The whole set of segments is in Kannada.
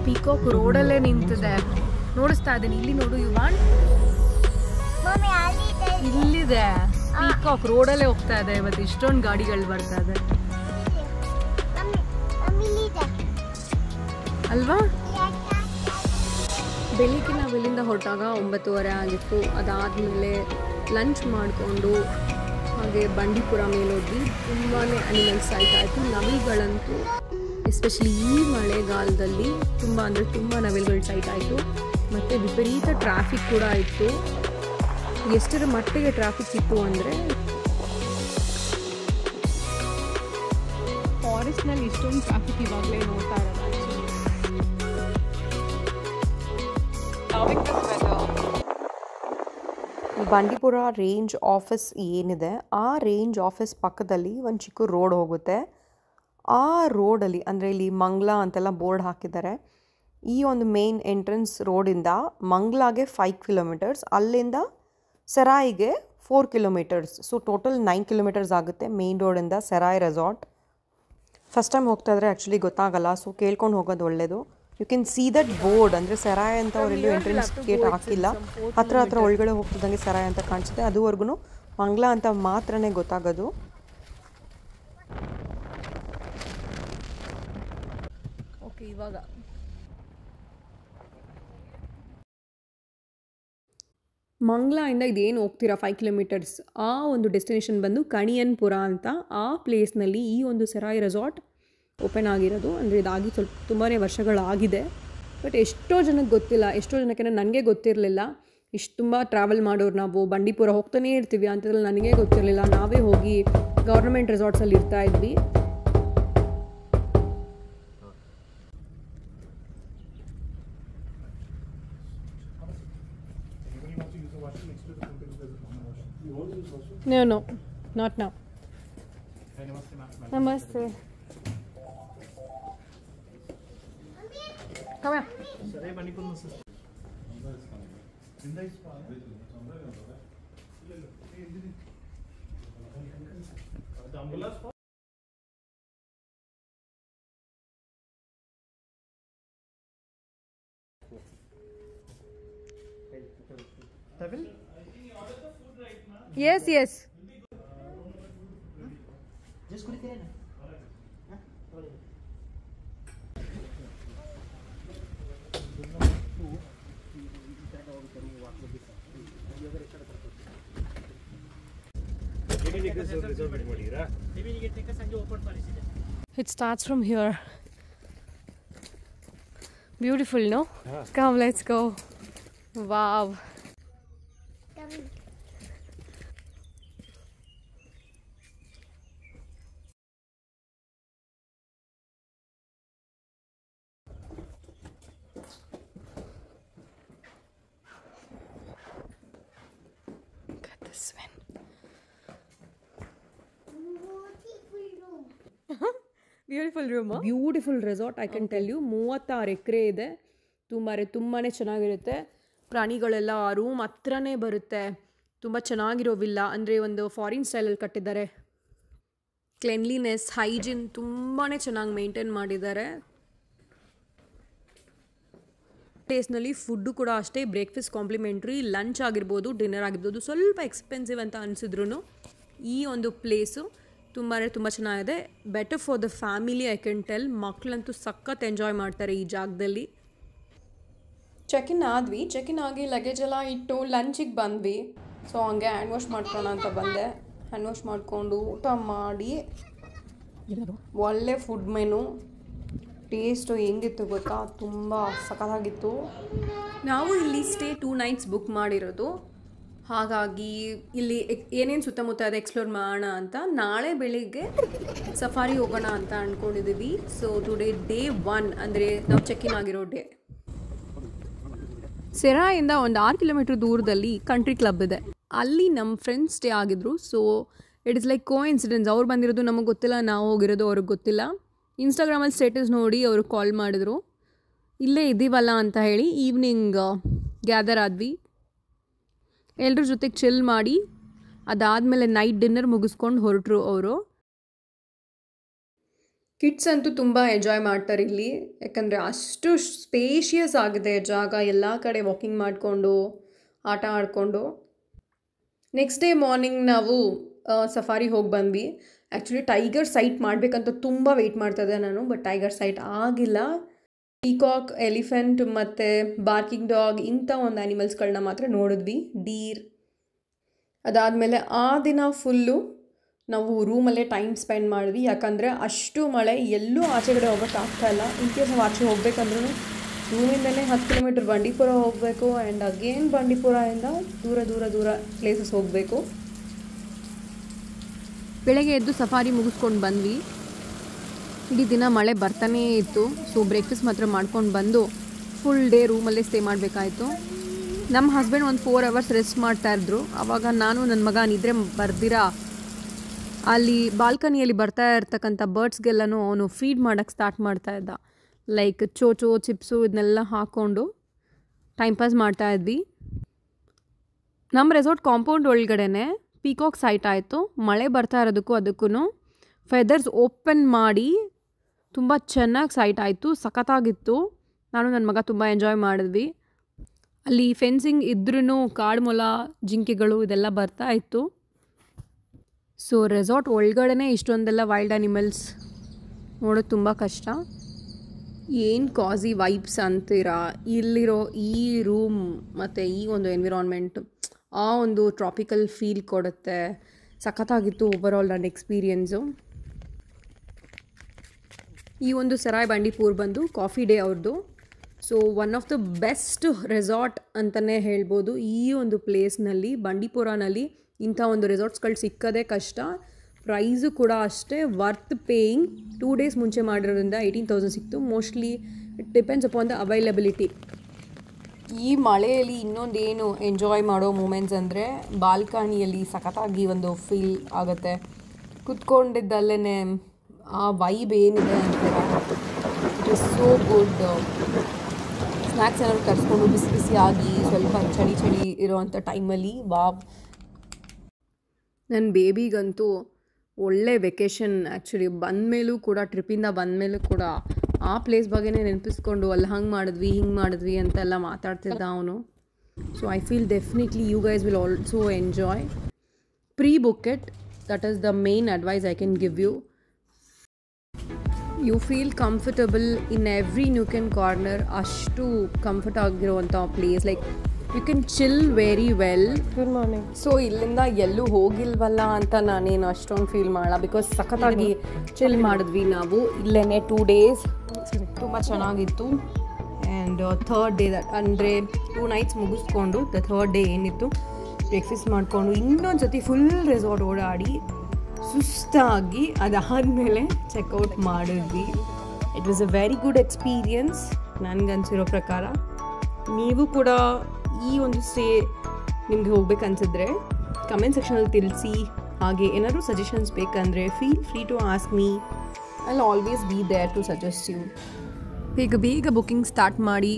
ಪೀಕಾಕ್ ರೋಡಲ್ಲೇ ನಿಂತಿದೆ, ನೋಡಿಸ್ತಾ ಇದ್ದೀನಿ. ಇಲ್ಲಿ ನೋಡು ಯುವಾನ್, ಇಲ್ಲಿದೆ ಪೀಕಾಕ್ ರೋಡಲ್ಲೇ ಹೋಗ್ತಾ ಇದೆ. ಇವತ್ತು ಇಷ್ಟೊಂದು ಗಾಡಿಗಳು ಬರ್ತಾ ಇದೆ ಅಲ್ವಾ? ಬೆಳಿಗ್ಗೆ ನಾವು ಇಲ್ಲಿಂದ ಹೊರಟಾಗ 9:30 ಆಗಿತ್ತು. ಅದಾದಮೇಲೆ ಲಂಚ್ ಮಾಡಿಕೊಂಡು ಹಾಗೆ ಬಂಡೀಪುರ ಮೇಲೋದ್ವಿ. ತುಂಬಾ ಅನಿಮಲ್ಸ್ ಆಯಿತು. ನವಿಲುಗಳಂತೂ ಎಸ್ಪೆಷಲಿ ಈ ಮಳೆಗಾಲದಲ್ಲಿ ತುಂಬ ಅಂದರೆ ತುಂಬ ನವಿಲುಗಳು ಸೈಟ್ ಆಯಿತು. ಮತ್ತು ವಿಪರೀತ ಟ್ರಾಫಿಕ್ ಕೂಡ ಇತ್ತು. ಎಷ್ಟರ ಮಟ್ಟಿಗೆ ಟ್ರಾಫಿಕ್ ಇತ್ತು ಅಂದರೆ ಫಾರೆಸ್ಟ್ನಲ್ಲಿ ಇಷ್ಟೊಂದು ಟ್ರಾಫಿಕ್ ಇವಾಗಲೇ ನೋಡ್ತಾ ಇರೋದು. ಬಂಡೀಪುರ ರೇಂಜ್ ಆಫೀಸ್ ಏನಿದೆ, ಆ ರೇಂಜ್ ಆಫೀಸ್ ಪಕ್ಕದಲ್ಲಿ ಒಂದು ಚಿಕ್ಕ ರೋಡ್ ಹೋಗುತ್ತೆ. ಆ ರೋಡಲ್ಲಿ ಅಂದರೆ ಇಲ್ಲಿ ಮಂಗ್ಲ ಅಂತೆಲ್ಲ ಬೋರ್ಡ್ ಹಾಕಿದ್ದಾರೆ. ಈ ಒಂದು ಮೇನ್ ಎಂಟ್ರೆನ್ಸ್ ರೋಡಿಂದ ಮಂಗ್ಲಾಗೆ 5 ಕಿಲೋಮೀಟರ್ಸ್, ಅಲ್ಲಿಂದ ಸೆರಾಯಿಗೆ 4 ಕಿಲೋಮೀಟರ್ಸ್. ಸೊ ಟೋಟಲ್ 9 ಕಿಲೋಮೀಟರ್ಸ್ ಆಗುತ್ತೆ ಮೇನ್ ರೋಡಿಂದ ಸೆರಾಯ್ ರೆಸಾರ್ಟ್. ಫಸ್ಟ್ ಟೈಮ್ ಹೋಗ್ತಾ ಇದ್ರೆ ಆ್ಯಕ್ಚುಲಿ ಗೊತ್ತಾಗಲ್ಲ, ಸೊ ಕೇಳ್ಕೊಂಡು ಹೋಗೋದು ಒಳ್ಳೆಯದು. You can see that board, ಅಂದರೆ ಸೆರಾಯ್ ಅಂತ ಅವರೆಲ್ಲೂ ಎಂಟ್ರೆನ್ಸ್ ಗೇಟ್ ಹಾಕಿಲ್ಲ. ಹತ್ರ ಒಳಗಡೆ ಹೋಗ್ತಿದ್ದಂಗೆ ಸೆರಾಯ್ ಅಂತ ಕಾಣಿಸುತ್ತೆ. ಅದುವರೆಗೂ ಮಂಗ್ಲ ಅಂತ ಮಾತ್ರನೇ ಗೊತ್ತಾಗೋದು. ಓಕೆ, ಇವಾಗ ಮಂಗ್ಲಾಯಿಂದ ಇದೇನು ಹೋಗ್ತೀರಾ 5 ಕಿಲೋಮೀಟರ್ಸ್, ಆ ಒಂದು ಡೆಸ್ಟಿನೇಷನ್ ಬಂದು ಕಣಿಯನ್ಪುರ ಅಂತ. ಆ ಪ್ಲೇಸ್ನಲ್ಲಿ ಈ ಒಂದು ಸೆರಾಯ್ ರೆಸಾರ್ಟ್ ಓಪನ್ ಆಗಿರೋದು. ಅಂದರೆ ಇದಾಗಿ ಸ್ವಲ್ಪ ತುಂಬಾ ವರ್ಷಗಳಾಗಿದೆ. ಬಟ್ ಎಷ್ಟೋ ಜನಕ್ಕೆ ಗೊತ್ತಿಲ್ಲ, ಎಷ್ಟೋ ಜನಕ್ಕೆ ನನಗೆ ಗೊತ್ತಿರಲಿಲ್ಲ. ಇಷ್ಟು ತುಂಬ ಟ್ರಾವೆಲ್ ಮಾಡೋರು ನಾವು, ಬಂಡೀಪುರ ಹೋಗ್ತಾನೇ ಇರ್ತೀವಿ ಅಂತೆಲ್ಲ ನನಗೆ ಗೊತ್ತಿರಲಿಲ್ಲ. ನಾವೇ ಹೋಗಿ ಗೌರ್ಮೆಂಟ್ ರೆಸಾರ್ಟ್ಸಲ್ಲಿ ಇರ್ತಾ ಇದ್ವಿ. No, not now. Namaste. Come here. Yes. Just go there. It starts from here. Beautiful, no? Yeah. Come, let's go. Wow. Beautiful room, beautiful resort. I can tell you. 36 acre ಇದೆ. ತುಂಬಾ ಚೆನ್ನಾಗಿರುತ್ತೆ. ಪ್ರಾಣಿಗಳೆಲ್ಲ ರೂಮ್ ಹತ್ರನೇ ಬರುತ್ತೆ. ತುಂಬ ಚೆನ್ನಾಗಿರೋ ವಿಲ್ಲ, ಅಂದರೆ ಒಂದು ಫಾರಿನ್ ಸ್ಟೈಲಲ್ಲಿ ಕಟ್ಟಿದ್ದಾರೆ. ಕ್ಲೆನ್ಲಿನೆಸ್, ಹೈಜಿನ್ ತುಂಬಾ ಚೆನ್ನಾಗಿ ಮೇಂಟೈನ್ ಮಾಡಿದ್ದಾರೆ. ಟೇಸ್ಟ್ನಲ್ಲಿ ಫುಡ್ಡು ಕೂಡ ಅಷ್ಟೇ. ಬ್ರೇಕ್ಫಾಸ್ಟ್ ಕಾಂಪ್ಲಿಮೆಂಟ್ರಿ, ಲಂಚ್ ಆಗಿರ್ಬೋದು, ಡಿನ್ನರ್ ಆಗಿರ್ಬೋದು. ಸ್ವಲ್ಪ ಎಕ್ಸ್ಪೆನ್ಸಿವ್ ಅಂತ ಅನಿಸಿದ್ರು ಈ ಒಂದು ಪ್ಲೇಸು ತುಂಬ ಚೆನ್ನಾಗಿದೆ. Better for the family, I can tell. ಮಕ್ಕಳಂತೂ ಸಖತ್ ಎಂಜಾಯ್ ಮಾಡ್ತಾರೆ ಈ ಜಾಗದಲ್ಲಿ. ಚೆಕ್-ಇನ್ ಆಗಿ ಲಗೇಜ್ ಎಲ್ಲ ಇಟ್ಟು ಲಂಚಿಗೆ ಬಂದ್ವಿ. ಸೊ ಹಂಗೆ ಹ್ಯಾಂಡ್ ವಾಶ್ ಮಾಡ್ಕೊಳ್ಳೋಣ ಅಂತ ಬಂದೆ. ಹ್ಯಾಂಡ್ ವಾಶ್ ಮಾಡಿಕೊಂಡು ಊಟ ಮಾಡಿ, ಒಳ್ಳೆ ಫುಡ್ ಮೆನು. ಟೇಸ್ಟು ಹೆಂಗಿತ್ತು ಗೊತ್ತಾ, ತುಂಬ ಸಖತ್ತಾಗಿತ್ತು. ನಾವು ಇಲ್ಲಿ ಸ್ಟೇ 2 ನೈಟ್ಸ್ ಬುಕ್ ಮಾಡಿರೋದು. ಹಾಗಾಗಿ ಇಲ್ಲಿ ಏನೇನು ಸುತ್ತಮುತ್ತ ಇದೆ ಎಕ್ಸ್ಪ್ಲೋರ್ ಮಾಡೋಣ ಅಂತ. ನಾಳೆ ಬೆಳಿಗ್ಗೆ ಸಫಾರಿ ಹೋಗೋಣ ಅಂತ ಅಂದ್ಕೊಂಡಿದ್ದೀವಿ. ಸೊ ಟುಡೇ ಡೇ 1, ಅಂದರೆ ನಾವು ಚೆಕ್-ಇನ್ ಆಗಿರೋ ಡೇ. ಸೆರಾಯಿಂದ ಒಂದು 6 ಕಿಲೋಮೀಟರ್ ದೂರದಲ್ಲಿ ಕಂಟ್ರಿ ಕ್ಲಬ್ ಇದೆ. ಅಲ್ಲಿ ನಮ್ಮ ಫ್ರೆಂಡ್ಸ್ ಸ್ಟೇ ಆಗಿದ್ರು. So it is like coincidence. ಅವ್ರು ಬಂದಿರೋದು ನಮಗೆ ಗೊತ್ತಿಲ್ಲ, ನಾವು ಹೋಗಿರೋದು ಅವ್ರಿಗೆ ಗೊತ್ತಿಲ್ಲ. ಇನ್ಸ್ಟಾಗ್ರಾಮಲ್ಲಿ ಸ್ಟೇಟಸ್ ನೋಡಿ ಅವರು ಕಾಲ್ ಮಾಡಿದ್ರು, ಇಲ್ಲೇ ಇದ್ದೀವಲ್ಲ ಅಂತ ಹೇಳಿ. ಈವ್ನಿಂಗ್ ಗ್ಯಾದರ್ ಆದ್ವಿ, ಎಲ್ಲರ ಜೊತೆಗೆ ಚಿಲ್ ಮಾಡಿ ಅದಾದಮೇಲೆ ನೈಟ್ ಡಿನ್ನರ್ ಮುಗಿಸ್ಕೊಂಡು ಹೊರಟರು ಅವರು. ಕಿಡ್ಸ್ ಅಂತೂ ತುಂಬ ಎಂಜಾಯ್ ಮಾಡ್ತಾರೆ ಇಲ್ಲಿ, ಯಾಕಂದರೆ ಅಷ್ಟು ಸ್ಪೇಷಿಯಸ್ ಆಗಿದೆ ಜಾಗ, ಎಲ್ಲ ಕಡೆ ವಾಕಿಂಗ್ ಮಾಡಿಕೊಂಡು ಆಟ ಆಡಿಕೊಂಡು. ನೆಕ್ಸ್ಟ್ ಡೇ ಮಾರ್ನಿಂಗ್ ನಾವು ಸಫಾರಿ ಹೋಗಿ ಬಂದ್ವಿ. ಆ್ಯಕ್ಚುಲಿ ಟೈಗರ್ ಸೈಟ್ ಮಾಡಬೇಕಂತ ತುಂಬ ವೆಯ್ಟ್ ಮಾಡ್ತಾಯಿದ್ದೆ ನಾನು, ಬಟ್ ಟೈಗರ್ ಸೈಟ್ ಆಗಿಲ್ಲ. ಪೀಕಾಕ್, ಎಲಿಫೆಂಟ್ ಮತ್ತು ಬಾರ್ಕಿಂಗ್ ಡಾಗ್ ಇಂಥ ಒಂದು ಆ್ಯನಿಮಲ್ಸ್ಗಳನ್ನ ಮಾತ್ರ ನೋಡಿದ್ವಿ, ಡೀರ್. ಅದಾದಮೇಲೆ ಆ ದಿನ ಫುಲ್ಲು ನಾವು ರೂಮಲ್ಲೇ ಟೈಮ್ ಸ್ಪೆಂಡ್ ಮಾಡಿದ್ವಿ, ಯಾಕಂದರೆ ಅಷ್ಟು ಮಳೆ, ಎಲ್ಲೂ ಆಚೆಗಡೆ ಹೋಗೋಕ್ಕಾಗ್ತಾಯಿಲ್ಲ. ಇನ್ ಕೇಸ್ ನಾವು ಆಚೆ ಹೋಗ್ಬೇಕಂದ್ರೂ ರೂಮಿಂದಲೇ 10 ಕಿಲೋಮೀಟರ್ ಬಂಡೀಪುರ ಹೋಗಬೇಕು, ಆ್ಯಂಡ್ ಅಗೇನ್ ಬಂಡೀಪುರದಿಂದ ದೂರ ಪ್ಲೇಸಸ್ ಹೋಗಬೇಕು. ಬೆಳಗ್ಗೆ ಎದ್ದು ಸಫಾರಿ ಮುಗಿಸ್ಕೊಂಡು ಬಂದ್ವಿ. ಇಡೀ ದಿನ ಮಳೆ ಬರ್ತಾನೇ ಇತ್ತು. ಸೊ ಬ್ರೇಕ್ಫಾಸ್ಟ್ ಮಾತ್ರ ಮಾಡ್ಕೊಂಡು ಬಂದು ಫುಲ್ ಡೇ ರೂಮಲ್ಲೇ ಸ್ಟೇ ಮಾಡಬೇಕಾಯಿತು. ನಮ್ಮ ಹಸ್ಬೆಂಡ್ ಒಂದು 4 ಅವರ್ಸ್ ರೆಸ್ಟ್ ಮಾಡ್ತಾಯಿದ್ರು. ಆವಾಗ ನಾನು ನನ್ನ ಮಗ ನಿದ್ರೆ ಬರ್ದಿರಾ ಅಲ್ಲಿ ಬಾಲ್ಕನಿಯಲ್ಲಿ ಬರ್ತಾ ಇರ್ತಕ್ಕಂಥ ಬರ್ಡ್ಸ್ಗೆಲ್ಲನೂ ಅವನು ಫೀಡ್ ಮಾಡೋಕ್ಕೆ ಸ್ಟಾರ್ಟ್ ಮಾಡ್ತಾಯಿದ್ದ. ಲೈಕ್ ಚೋಚೋ, ಚಿಪ್ಸು ಇದನ್ನೆಲ್ಲ ಹಾಕ್ಕೊಂಡು ಟೈಮ್ ಪಾಸ್ ಮಾಡ್ತಾಯಿದ್ವಿ. ನಮ್ಮ ರೆಸಾರ್ಟ್ ಕಾಂಪೌಂಡ್ ಒಳಗಡೆನೆ ಪೀಕಾಕ್ ಸೈಟ್ ಆಯಿತು. ಮಳೆ ಬರ್ತಾ ಇರೋದಕ್ಕೂ ಅದಕ್ಕೂ ಫೆದರ್ಸ್ ಓಪನ್ ಮಾಡಿ ತುಂಬ ಚೆನ್ನಾಗಿ ಸೈಟ್ ಆಯಿತು, ಸಖತ್ತಾಗಿತ್ತು. ನಾನು ನನ್ನ ಮಗ ತುಂಬ ಎಂಜಾಯ್ ಮಾಡಿದ್ವಿ. ಅಲ್ಲಿ ಫೆನ್ಸಿಂಗ್ ಇದ್ರೂ ಕಾಡು ಮೊಲ, ಜಿಂಕೆಗಳು ಇದೆಲ್ಲ ಬರ್ತಾ ಇತ್ತು. ಸೊ ರೆಸಾರ್ಟ್ ಒಳಗಡೆ ಇಷ್ಟೊಂದೆಲ್ಲ ವೈಲ್ಡ್ ಆ್ಯನಿಮಲ್ಸ್ ನೋಡೋದು ತುಂಬ ಕಷ್ಟ. ಏನು ಕಾಸಿ ವೈಬ್ಸ್ ಅಂತೀರಾ, ಇಲ್ಲಿರೋ ಈ ರೂಮ್ ಮತ್ತು ಈ ಒಂದು ಎನ್ವಿರಾನ್ಮೆಂಟ್ ಆ ಒಂದು ಟ್ರಾಪಿಕಲ್ ಫೀಲ್ ಕೊಡುತ್ತೆ. ಸಖತ್ತಾಗಿತ್ತು ಓವರಾಲ್ ನನ್ನ ಎಕ್ಸ್ಪೀರಿಯನ್ಸು. ಈ ಒಂದು ಸರಾಯ್ ಬಂಡೀಪುರ್ ಬಂದು ಕಾಫಿ ಡೇ ಅವ್ರದ್ದು. So one of the best resort ಅಂತಲೇ ಹೇಳ್ಬೋದು. ಈ ಒಂದು ಪ್ಲೇಸ್ನಲ್ಲಿ ಬಂಡೀಪುರನಲ್ಲಿ ಇಂಥ ಒಂದು ರೆಸಾರ್ಟ್ಸ್ಗಳು ಸಿಕ್ಕೋದೇ ಕಷ್ಟ. ಪ್ರೈಸು ಕೂಡ ಅಷ್ಟೇ ವರ್ತ್ ಪೇಯಿಂಗ್. 2 ಡೇಸ್ ಮುಂಚೆ ಮಾಡಿರೋದ್ರಿಂದ 18,000 ಸಿಕ್ತು. Mostly it depends upon the availability. ಈ ಮಳೆಯಲ್ಲಿ ಇನ್ನೊಂದೇನು ಎಂಜಾಯ್ ಮಾಡೋ ಮೂಮೆಂಟ್ಸ್ ಅಂದರೆ ಬಾಲ್ಕನಿಯಲ್ಲಿ ಸಖತ್ತಾಗಿ ಒಂದು ಫೀಲ್ ಆಗುತ್ತೆ. ಕುತ್ಕೊಂಡಿದ್ದಲ್ಲೇ ಆ ವೈಬ್ ಏನಿದೆ ಅಂತೀರ, it is so good. Snacks ಏನಾದ್ರು ತರಿಸ್ಕೊಂಡು ಬಿಸಿ ಬಿಸಿಯಾಗಿ ಸ್ವಲ್ಪ ಚಳಿ ಇರೋವಂಥ ಟೈಮಲ್ಲಿ ವಾವ್. ನನ್ನ ಬೇಬಿಗಂತೂ ಒಳ್ಳೆ ವೆಕೇಷನ್. ಆ್ಯಕ್ಚುಲಿ ಬಂದಮೇಲೂ ಕೂಡ, ಟ್ರಿಪ್ಪಿಂದ ಬಂದಮೇಲೂ ಕೂಡ ಆ ಪ್ಲೇಸ್ ಬಗ್ಗೆನೇ ನೆನಪಿಸ್ಕೊಂಡು ಅಲ್ಲಿ ಹಿಂಗೆ ಮಾಡಿದ್ವಿ ಅಂತೆಲ್ಲ ಮಾತಾಡ್ತಿದ್ದ ಅವನು. So I feel definitely you guys will also enjoy. Prebook it. That is the main advice I can give you. You feel comfortable in every nook and corner. ಅಷ್ಟು ಕಂಫರ್ಟ್ ಆಗಿರುವಂಥ place. Like you can chill very well. Good morning. So ಇಲ್ಲಿಂದ ಎಲ್ಲೂ ಹೋಗಿಲ್ವಲ್ಲ ಅಂತ ನಾನೇನು ಅಷ್ಟೊಂದು ಫೀಲ್ ಮಾಡಲ್ಲ, ಬಿಕಾಸ್ ಸಖತ್ತಾಗಿ ಚಿಲ್ ಮಾಡಿದ್ವಿ ನಾವು ಇಲ್ಲೇ 2 ಡೇಸ್. ತುಂಬ ಚೆನ್ನಾಗಿತ್ತು. ಆ್ಯಂಡ್ ಥರ್ಡ್ ಡೇ ಅಂದರೆ 2 ನೈಟ್ಸ್ ಮುಗಿಸ್ಕೊಂಡು ದ ಥರ್ಡ್ ಡೇ ಏನಿತ್ತು ಬ್ರೇಕ್ಫಾಸ್ಟ್ ಮಾಡಿಕೊಂಡು ಇನ್ನೊಂದು ಸತಿ ಫುಲ್ ರೆಸಾರ್ಟ್ ಓಡಾಡಿ ಸುಸ್ತಾಗಿ ಅದಾದಮೇಲೆ ಚೆಕ್ಔಟ್ ಮಾಡಿದ್ವಿ. It was a very good experience ನನಗನ್ಸಿರೋ ಪ್ರಕಾರ. ನೀವು ಕೂಡ ಈ ಒಂದು ಸ್ಟೇ ನಿಮಗೆ ಹೋಗ್ಬೇಕನ್ಸಿದ್ರೆ ಕಮೆಂಟ್ ಸೆಕ್ಷನಲ್ಲಿ ತಿಳಿಸಿ. ಹಾಗೆ ಏನಾದರೂ ಸಜೆಷನ್ಸ್ ಬೇಕಂದರೆ feel free to ask me. I will always be there to suggest you. ಬೇಗ ಬುಕ್ಕಿಂಗ್ ಸ್ಟಾರ್ಟ್ ಮಾಡಿ.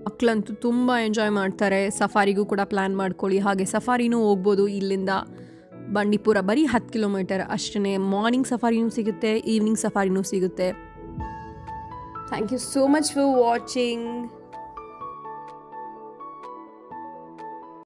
ಮಕ್ಕಳಂತೂ ತುಂಬ ಎಂಜಾಯ್ ಮಾಡ್ತಾರೆ. ಸಫಾರಿಗೂ ಕೂಡ ಪ್ಲ್ಯಾನ್ ಮಾಡ್ಕೊಳ್ಳಿ. ಹಾಗೆ ಸಫಾರಿನೂ ಹೋಗ್ಬೋದು ಇಲ್ಲಿಂದ ಬಂಡೀಪುರ. ಬರೀ 10 ಕಿಲೋಮೀಟರ್ ಅಷ್ಟೇ. ಮಾರ್ನಿಂಗ್ ಸಫಾರಿನೂ ಸಿಗುತ್ತೆ, ಈವ್ನಿಂಗ್ ಸಫಾರಿನೂ ಸಿಗುತ್ತೆ. Thank you so much for watching.